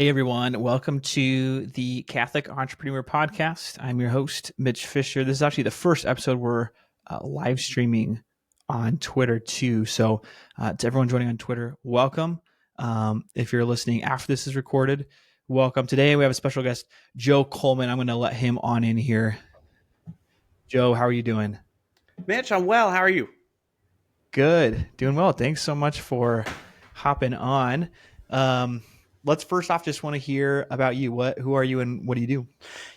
Hey everyone, welcome to the Catholic Entrepreneur Podcast. I'm your host, Mitch Fisher. This is actually the first episode we're live streaming on Twitter too. So, to everyone joining on Twitter, welcome. If you're listening after this is recorded, welcome. Today we have a special guest, Joe Coleman. I'm going to let him on in here. Joe, how are you doing? Mitch, I'm well. How are you? Good, doing well. Thanks so much for hopping on. Let's first off just want to hear about you. Who are you, and what do you do?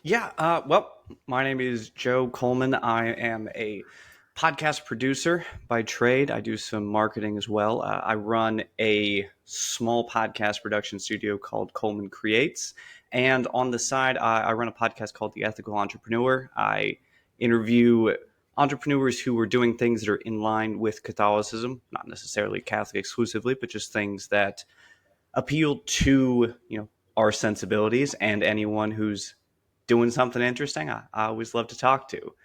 Well, my name is Joe Coleman. I am a podcast producer by trade. I do some marketing as well. I run a small podcast production studio called Coleman Creates. And on the side, I run a podcast called The Ethical Entrepreneur. I interview entrepreneurs who are doing things that are in line with Catholicism, not necessarily Catholic exclusively, but just things that appeal to our sensibilities, and anyone who's doing something interesting I always love to talk to.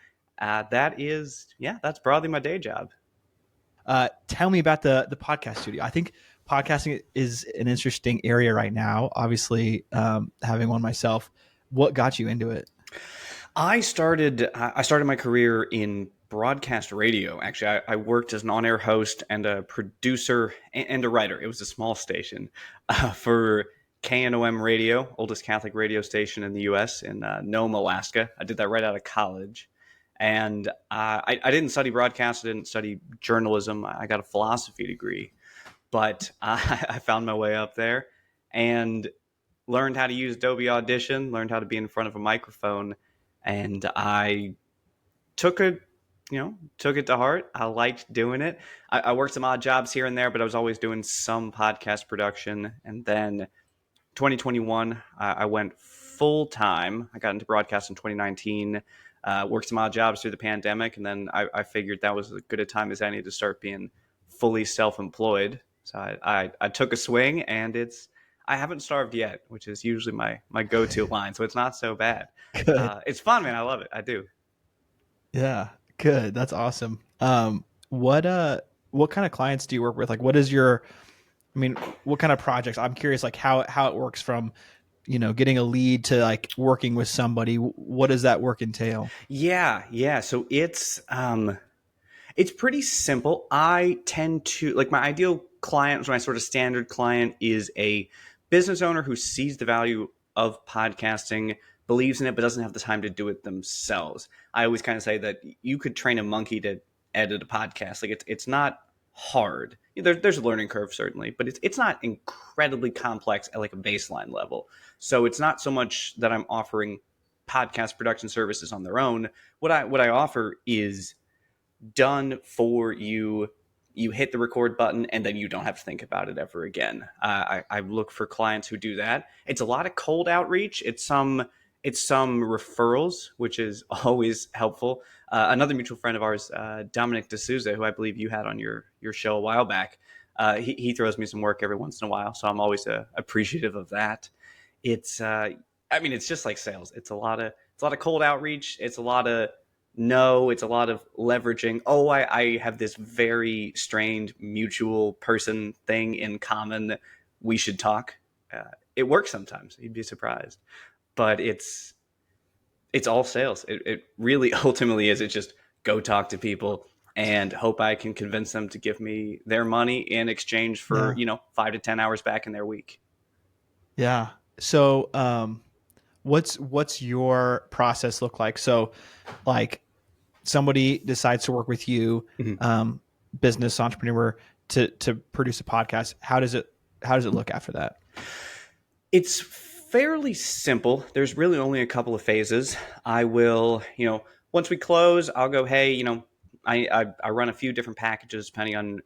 That's broadly my day job. Tell me about the podcast studio. I think podcasting is an interesting area right now. Obviously, having one myself, what got you into it? I started my career in broadcast radio. Actually, I worked as an on-air host and a producer and a writer. It was a small station for KNOM Radio, oldest Catholic radio station in the U.S. in Nome, Alaska. I did that right out of college. And I didn't study broadcast. I didn't study journalism. I got a philosophy degree. But I found my way up there and learned how to use Adobe Audition, learned how to be in front of a microphone, and I took it, took it to heart. I liked doing it. I worked some odd jobs here and there, but I was always doing some podcast production. And then 2021, I went full time. I got into broadcast in 2019. Worked some odd jobs through the pandemic, and then I figured that was as good a time as any to start being fully self-employed. So I took a swing, and I haven't starved yet, which is usually my go-to line. So it's not so bad. Good. It's fun, man. I love it. I do. Yeah, good. That's awesome. What kind of clients do you work with? Like, what is your? I mean, what kind of projects? I'm curious, like how it works from, getting a lead to like working with somebody. What does that work entail? Yeah. So it's pretty simple. I tend to like my ideal client, my sort of standard client is a business owner who sees the value of podcasting, believes in it, but doesn't have the time to do it themselves. I always kind of say that you could train a monkey to edit a podcast. Like it's not hard. There's a learning curve certainly, but it's not incredibly complex at like a baseline level. So it's not so much that I'm offering podcast production services on their own. What I offer is done for you. You hit the record button and then you don't have to think about it ever again. I look for clients who do that. It's a lot of cold outreach. It's some referrals, which is always helpful. Another mutual friend of ours, Dominic D'Souza, who I believe you had on your show a while back, he throws me some work every once in a while, so I'm always appreciative of that. It's just like sales. It's a lot of cold outreach. It's a lot of leveraging. Oh, I have this very strained mutual person thing in common. We should talk. It works sometimes. You'd be surprised, but it's all sales. It really ultimately is. It's just go talk to people and hope I can convince them to give me their money in exchange for Yeah. 5 to 10 hours back in their week. Yeah. So, what's your process look like? So, like, somebody decides to work with you, Mhm. business entrepreneur, to produce a podcast. How does it look after that? It's fairly simple. There's really only a couple of phases. I will, once we close, I'll go, hey, I run a few different packages depending on,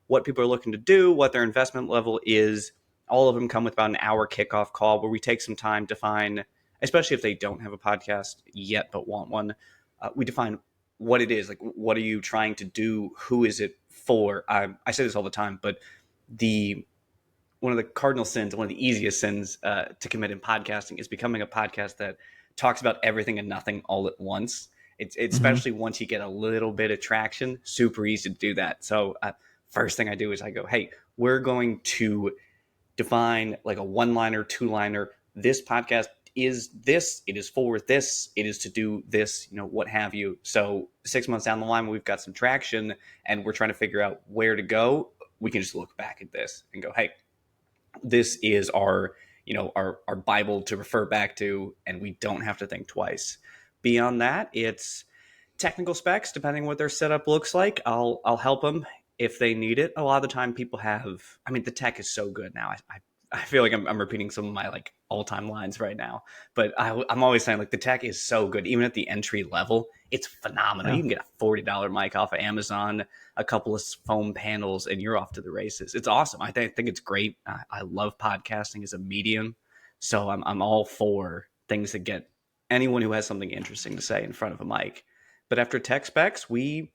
what people are looking to do, what their investment level is. All of them come with about an hour kickoff call where we take some time to define, especially if they don't have a podcast yet but want one, we define what it is. Like, what are you trying to do? Who is it for? I say this all the time, but the one of the cardinal sins, one of the easiest sins to commit in podcasting is becoming a podcast that talks about everything and nothing all at once. It's Hmm. especially once you get a little bit of traction, super easy to do that. So first thing I do is I go, hey, we're going to define like a one-liner, two-liner. This podcast is this, it is for this, it is to do this, what have you. So 6 months down the line, when we've got some traction and we're trying to figure out where to go, we can just look back at this and go, hey, this is our Bible to refer back to, and we don't have to think twice. Beyond that, it's technical specs. Depending what their setup looks like, I'll help them if they need it. A lot of the time, people have. I mean, the tech is so good now. I feel like I'm repeating some of my like all-time lines right now, but I'm always saying like the tech is so good, even at the entry level, it's phenomenal. Yeah. You can get a $40 mic off of Amazon, a couple of foam panels, and you're off to the races. It's awesome. I think it's great. I love podcasting as a medium, so I'm all for things that get anyone who has something interesting to say in front of a mic. But after tech specs, we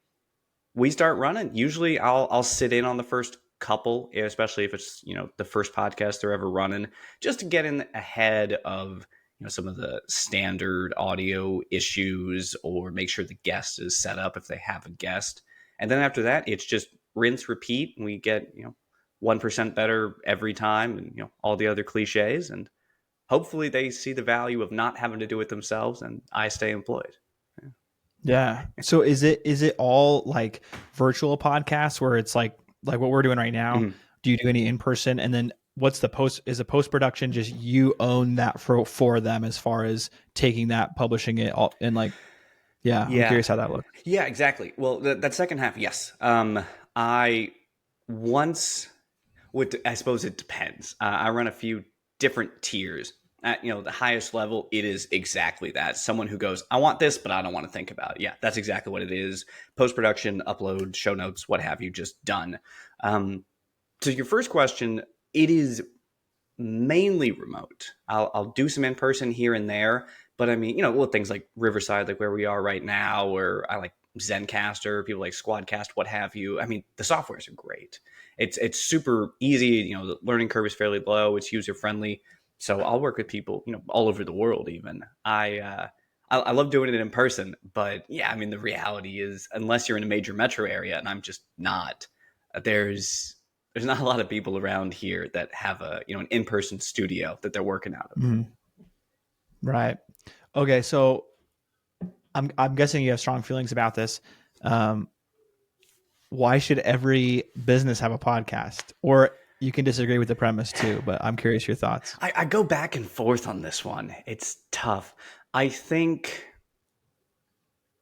start running. Usually I'll sit in on the first couple, especially if it's, the first podcast they're ever running, just to get in ahead of, some of the standard audio issues, or make sure the guest is set up if they have a guest. And then after that, it's just rinse, repeat. And we get, 1% better every time, and, all the other cliches. And hopefully they see the value of not having to do it themselves, and I stay employed. Yeah. So is it all like virtual podcasts where it's like what we're doing right now? Mhm. Do you do any in person? And then what's the post production? Just you own that for them as far as taking that, publishing it all, and like, yeah, I'm Yeah. curious how that looks. Yeah, exactly. Well, that second half, yes. I once would, I suppose it depends. I run a few different tiers. At the highest level, it is exactly that. Someone who goes, I want this, but I don't want to think about it. Yeah, that's exactly what it is. Post production, upload, show notes, what have you, just done. To your first question, it is mainly remote. I'll do some in person here and there, but I mean, things like Riverside, like where we are right now, or I like Zencaster, people like Squadcast, what have you. I mean, the softwares are great. It's super easy. The learning curve is fairly low. It's user friendly. So I'll work with people, all over the world. Even I love doing it in person, but yeah, I mean, the reality is, unless you're in a major metro area, and I'm just not, there's not a lot of people around here that have an in-person studio that they're working out of. Mhm. Right. Okay. So I'm guessing you have strong feelings about this. Um, why should every business have a podcast? Or you can disagree with the premise too, but I'm curious your thoughts. I go back and forth on this one. It's tough. I think,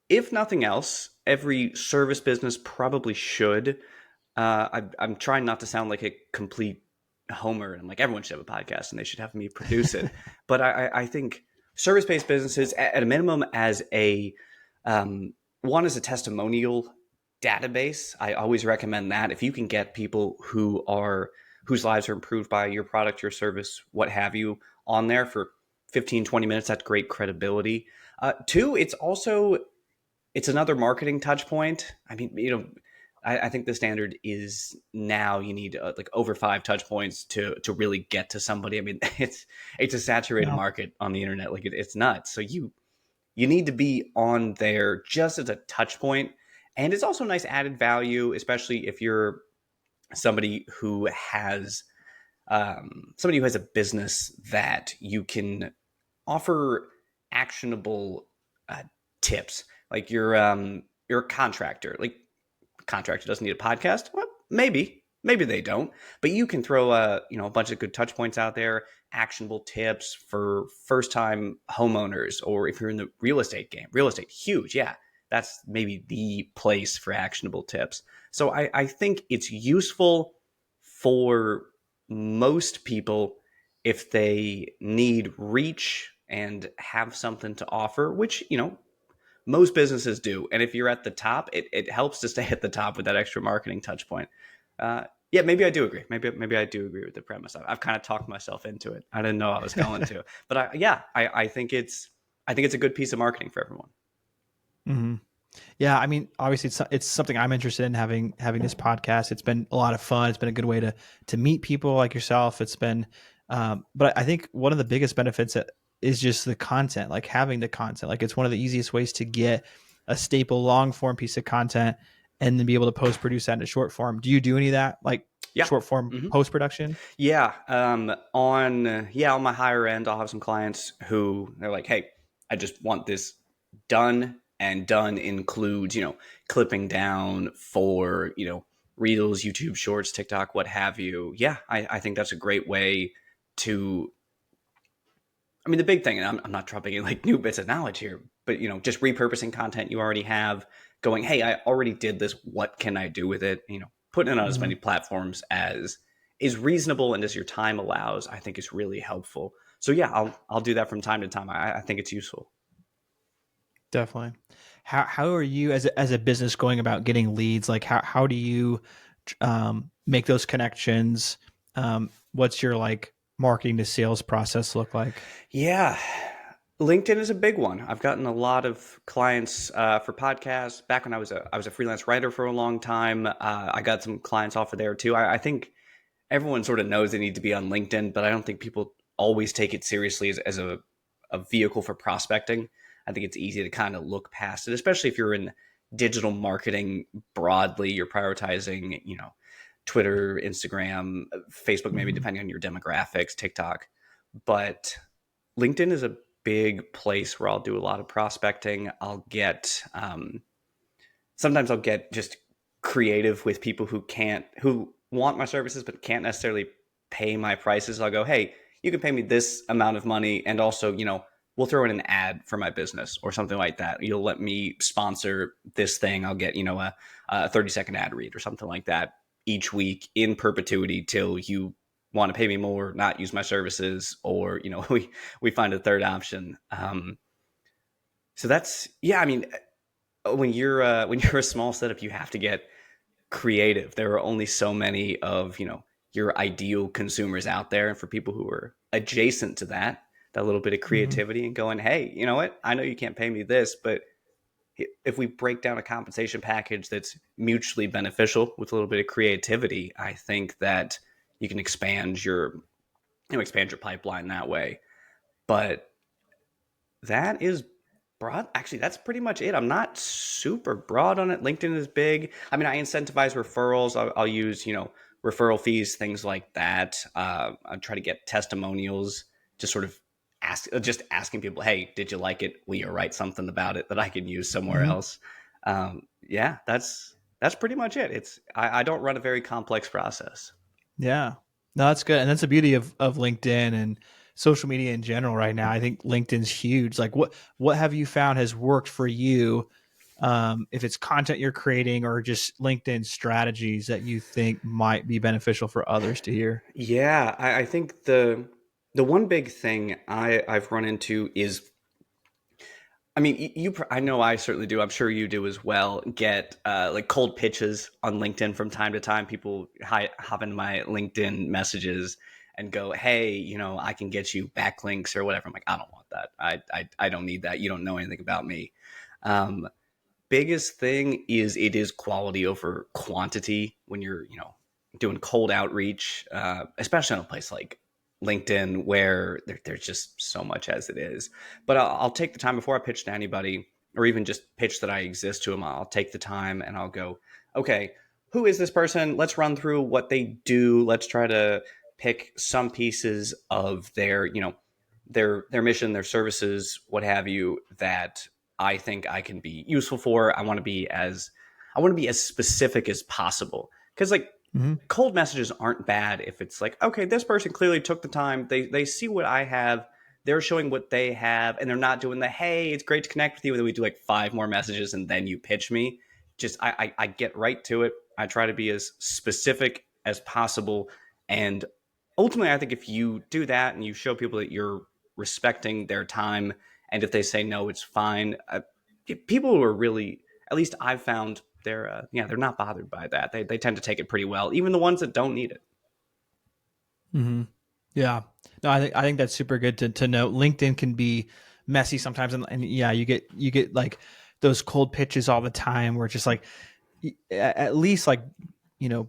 if nothing else, every service business probably should. I'm trying not to sound like a complete homer and like everyone should have a podcast and they should have me produce it. But I think service-based businesses, at a minimum, as one as a testimonial database, I always recommend that. If you can get people whose lives are improved by your product, your service, what have you, on there for 15, 20 minutes, that's great credibility. Two, it's another marketing touch point. I mean, I think the standard is now you need like over 5 touch points to really get to somebody. I mean, it's a saturated market on the internet. Like it's nuts. So you need to be on there just as a touch point. And it's also nice added value, especially if you're somebody who has a business that you can offer actionable tips. Like you're a contractor. Like, contractor doesn't need a podcast. Well, maybe they don't, but you can throw a bunch of good touch points out there, actionable tips for first time homeowners, or if you're in the real estate game. Real estate, huge. Yeah, that's maybe the place for actionable tips. So I think it's useful for most people if they need reach and have something to offer, which most businesses do. And if you're at the top, it helps to stay at the top with that extra marketing touch point. Yeah, maybe I do agree. Maybe I do agree with the premise. I've kind of talked myself into it. I didn't know I was going to, but I think it's a good piece of marketing for everyone. Mm-hmm. Yeah, I mean, obviously, it's something I'm interested in having this podcast. It's been a lot of fun. It's been a good way to meet people like yourself. It's been, but I think one of the biggest benefits is just the content, like having the content. Like it's one of the easiest ways to get a staple long form piece of content and then be able to post produce that into short form. Do you do any of that? Like Yeah. short form Hmm. post production? Yeah. On my higher end, I'll have some clients who they're like, "Hey, I just want this done." And done includes, clipping down for, Reels, YouTube Shorts, TikTok, what have you. Yeah, I think that's a great way to. I mean, the big thing, and I'm not dropping in like new bits of knowledge here, but just repurposing content you already have, going, hey, I already did this. What can I do with it? Putting it on as Mm-hmm. many platforms as is reasonable and as your time allows, I think is really helpful. So yeah, I'll do that from time to time. I think it's useful. Definitely. How are you as a business going about getting leads? Like how do you make those connections? What's your like marketing to sales process look like? Yeah. LinkedIn is a big one. I've gotten a lot of clients for podcasts. Back when I was a freelance writer for a long time, I got some clients off of there too. I think everyone sort of knows they need to be on LinkedIn, but I don't think people always take it seriously as a vehicle for prospecting. I think it's easy to kind of look past it, especially if you're in digital marketing broadly. You're prioritizing, Twitter, Instagram, Facebook, maybe Mm-hmm. depending on your demographics, TikTok. But LinkedIn is a big place where I'll do a lot of prospecting. Sometimes I'll get just creative with people who want my services but can't necessarily pay my prices. I'll go, hey, you can pay me this amount of money, and also, we'll throw in an ad for my business or something like that. You'll let me sponsor this thing. I'll get, a 30-second ad read or something like that each week in perpetuity till you want to pay me more, not use my services, or we find a third option. So that's, yeah. I mean, when you're a small setup, you have to get creative. There are only so many of your ideal consumers out there, and for people who are adjacent to that little bit of Mm-hmm. creativity and going, hey, you know what? I know you can't pay me this, but if we break down a compensation package that's mutually beneficial with a little bit of creativity, I think that you can expand your pipeline that way. But that is broad. Actually, that's pretty much it. I'm not super broad on it. LinkedIn is big. I mean, I incentivize referrals. I'll use, referral fees, things like that. I try to get testimonials to sort of just asking people, hey, did you like it? Will you write something about it that I can use somewhere Mm-hmm. else? Yeah, that's pretty much it. I don't run a very complex process. Yeah. No, that's good. And that's the beauty of LinkedIn and social media in general right now. I think LinkedIn's huge. Like what have you found has worked for you? If it's content you're creating or just LinkedIn strategies that you think might be beneficial for others to hear. Yeah, I think the one big thing I've run into is, I mean, I know I certainly do. I'm sure you do as well. Get like cold pitches on LinkedIn from time to time. People hop into my LinkedIn messages and go, "Hey, I can get you backlinks or whatever." I'm like, I don't want that. I don't need that. You don't know anything about me. Um, Biggest thing is it is quality over quantity when you're doing cold outreach, especially on a place like LinkedIn where there's just so much as it is. But I'll take the time before I pitch to anybody, or even just pitch that I exist to them. I'll take the time and I'll go, okay, who is this person? Let's run through what they do. Let's try to pick some pieces of their mission, their services, what have you, that I think I can be useful for. I want to be as specific as possible, because like Mm-hmm. cold messages aren't bad if it's like, okay, this person clearly took the time. They see what I have. They're showing what they have, and they're not doing the, hey, it's great to connect with you. And then we do like five more messages, and then you pitch me. Just I get right to it. I try to be as specific as possible, and ultimately, I think if you do that and you show people that you're respecting their time, and if they say no, it's fine. People who are really, at least I've found, they're not bothered by that. They tend to take it pretty well, even the ones that don't need it. Mm-hmm. Yeah. No, I think that's super good to know. LinkedIn can be messy sometimes, and yeah, you get like those cold pitches all the time where it's just like at least like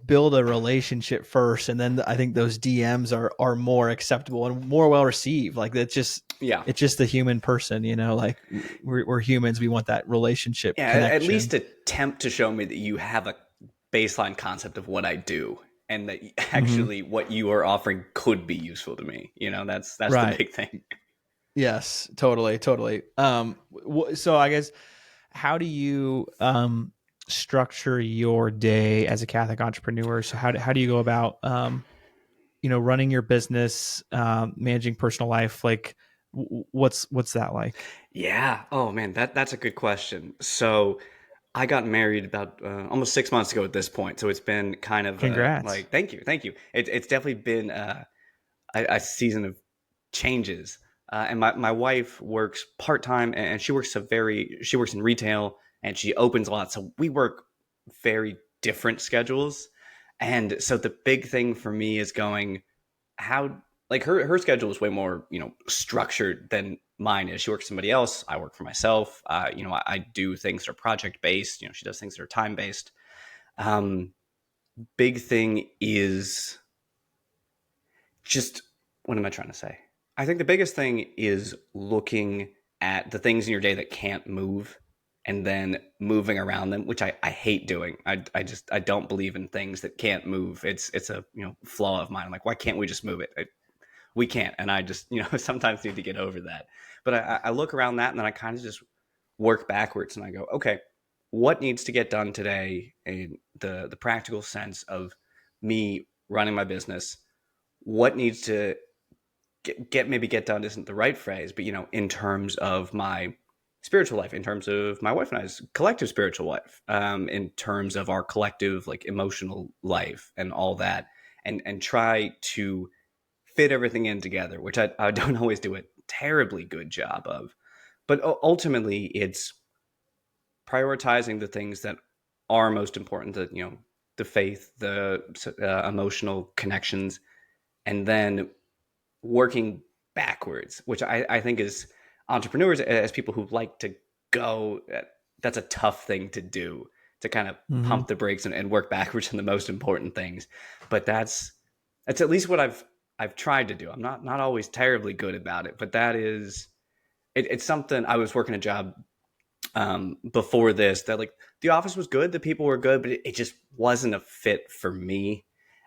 build a relationship first, and then I think those DMs are more acceptable and more well received. Like Yeah, it's just the human person, like we're humans. We want that relationship yeah. At least connection. attempt to show me that you have a baseline concept of what I do. and that Hmm. actually what you are offering could be useful to me. That's the Right. big thing. Yes, totally, totally. So I guess, how do you structure your day as a Catholic entrepreneur? So how do you go about running your business, managing personal life? Like, what's that like? Yeah. Oh man, that's a good question. So I got married about almost 6 months ago at this point. So it's been kind of Congrats. like, thank you, thank you. It's definitely been a season of changes. And my wife works part time, and she works in retail, and she opens a lot. So we work very different schedules. And so the big thing for me is going, how, like, her schedule is way more structured than mine is. She works for somebody else, I work for myself. I do things that are project based. She does things that are time based. um Big thing is just, what am I trying to say? I think the biggest thing is looking at the things in your day that can't move, and then moving around them, which I hate doing. I don't believe in things that can't move. It's a flaw of mine. I'm like, why can't we just move it? We can't. And I just sometimes need to get over that. But I look around that, and then I kind of just work backwards, and I go, okay, what needs to get done today in the practical sense of me running my business? What needs to get done isn't the right phrase, but in terms of my spiritual life, in terms of my wife and I's collective spiritual life, in terms of our collective like emotional life and all that, and try to fit everything in together, which I don't always do a terribly good job of. But ultimately, it's prioritizing the things that are most important, the faith, the emotional connections, and then working backwards, which I think is, entrepreneurs, as people who like to go, that's a tough thing to do, to kind of Hmm. pump the brakes and work backwards on the most important things. But that's at least what I've tried to do. I'm not always terribly good about it, but that is it's something. I was working a job before this that, like, the office was good, the people were good, but it just wasn't a fit for me.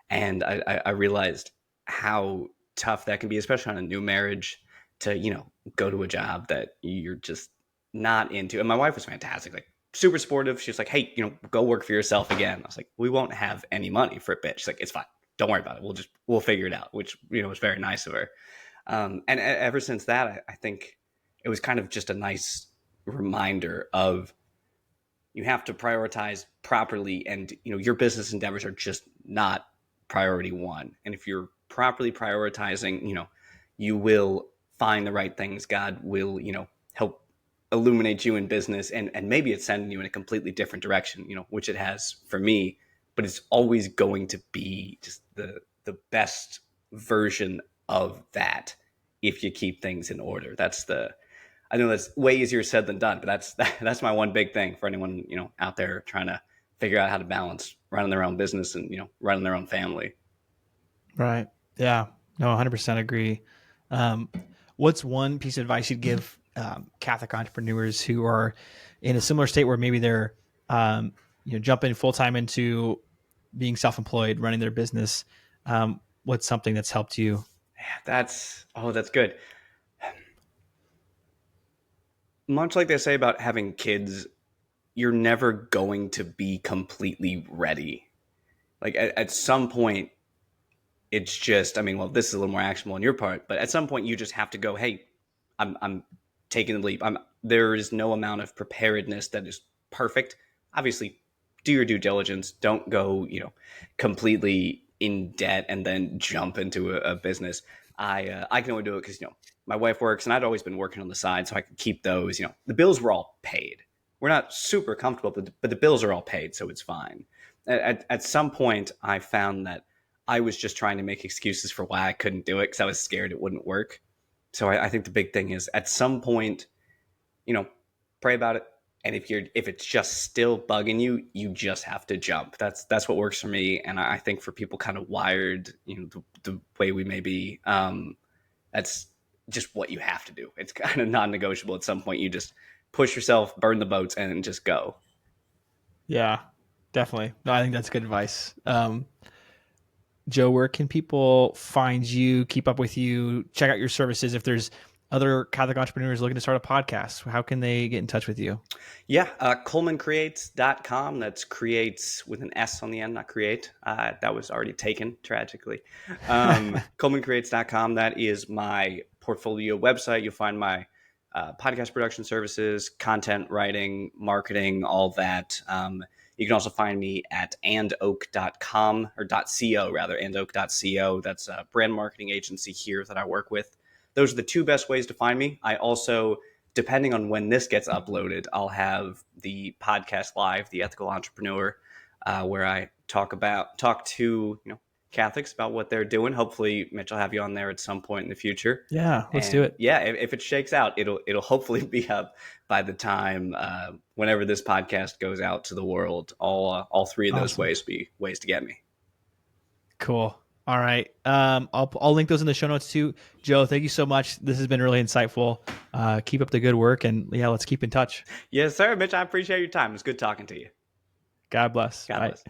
And I realized how tough that can be, especially on a new marriage, to go to a job that you're just not into. And my wife was fantastic, like super supportive. She was like, hey, go work for yourself again. I was like, we won't have any money for a bit. She's like, it's fine, don't worry about it, we'll figure it out, which was very nice of her. And ever since that, I think it was kind of just a nice reminder of, you have to prioritize properly, and your business endeavors are just not priority one. And if you're properly prioritizing, you will find the right things. God will help illuminate you in business, and maybe it's sending you in a completely different direction, which it has for me. But it's always going to be just the best version of that if you keep things in order. I know that's way easier said than done, but that's my one big thing for anyone out there trying to figure out how to balance running their own business and running their own family. Right. Yeah. No, 100% agree. Um, what's one piece of advice you'd give Catholic entrepreneurs who are in a similar state where maybe they're jumping full time into being self employed, running their business? What's something that's helped you? That's good. Much like they say about having kids, you're never going to be completely ready. Like at some point, it's just, I mean, well, this is a little more actionable on your part, but at some point you just have to go, hey, I'm taking the leap. There is no amount of preparedness that is perfect. Obviously, do your due diligence. Don't go, completely in debt and then jump into a business. I can only do it because my wife works, and I'd always been working on the side, so I could keep those. The bills were all paid. We're not super comfortable, but the bills are all paid, so it's fine. At some point, I found that I was just trying to make excuses for why I couldn't do it because I was scared it wouldn't work. So I think the big thing is, at some point, you know, pray about it. And if it's just still bugging you, you just have to jump. That's what works for me. And I think for people kind of wired, the way we may be, that's just what you have to do. It's kind of non-negotiable. At some point, you just push yourself, burn the boats, and just go. Yeah, definitely. No, I think that's good advice. Joe, where can people find you, keep up with you, check out your services? If there's other Catholic entrepreneurs looking to start a podcast, how can they get in touch with you? Yeah, ColemanCreates.com. That's creates with an S on the end, not create. That was already taken, tragically. ColemanCreates.com. That is my portfolio website. You'll find my podcast production services, content writing, marketing, all that. You can also find me at andoak.com or .co rather, andoak.co. That's a brand marketing agency here that I work with. Those are the two best ways to find me. I also, depending on when this gets uploaded, I'll have the podcast live, The Ethical Entrepreneur, where I talk to Catholics about what they're doing. Hopefully, Mitch, I'll have you on there at some point in the future. Yeah, let's do And it. yeah, if it shakes out, it'll hopefully be up by the time whenever this podcast goes out to the world. All three of those Awesome. ways be ways to get me. Cool. All right. I'll link those in the show notes too. Joe, thank you so much. This has been really insightful. Keep up the good work, and yeah, let's keep in touch. Yes, sir, Mitch. I appreciate your time. It's good talking to you. God bless. God Bye. bless.